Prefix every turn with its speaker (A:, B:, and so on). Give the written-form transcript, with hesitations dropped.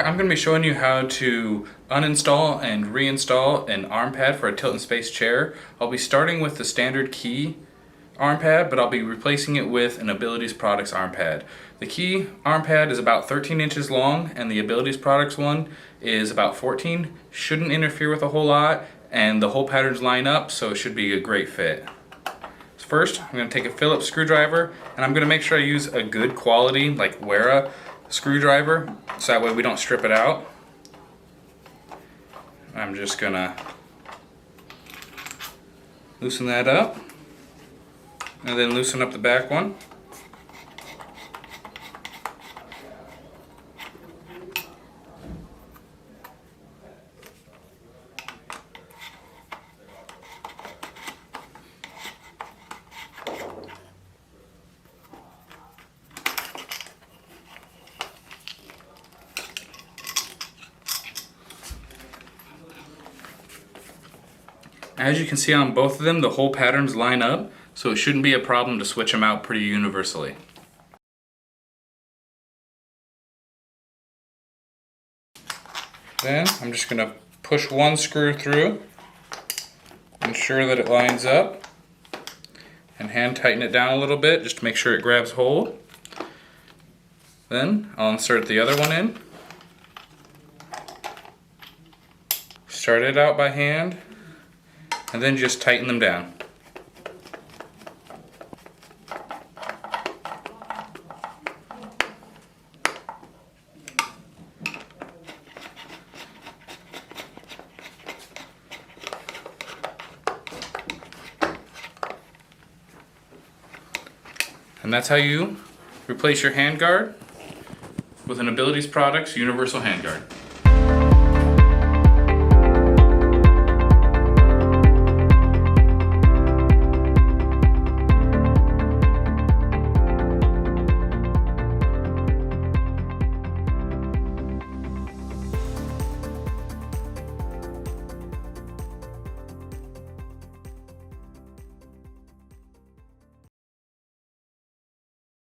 A: I'm going to be showing you how to uninstall and reinstall an arm pad for a tilt and space chair. I'll be starting with the standard Key arm pad, but I'll be replacing it with an Abilities Products arm pad. The Key arm pad is about 13 inches long and the Abilities Products one is about 14. Shouldn't interfere with a whole lot and the hole patterns line up, so it should be a great fit. So first, I'm going to take a Phillips screwdriver and I'm going to make sure I use a good quality, like Wera screwdriver, so that way we don't strip it out. I'm just going to loosen that up and then loosen up the back one. As you can see on both of them, the hole patterns line up, so it shouldn't be a problem to switch them out pretty universally. Then I'm just going to push one screw through, ensure that it lines up, and hand tighten it down a little bit just to make sure it grabs hold. Then I'll insert the other one in. Start it out by hand, and then just tighten them down. And that's how you replace your handguard with an Abilities Products Universal Handguard.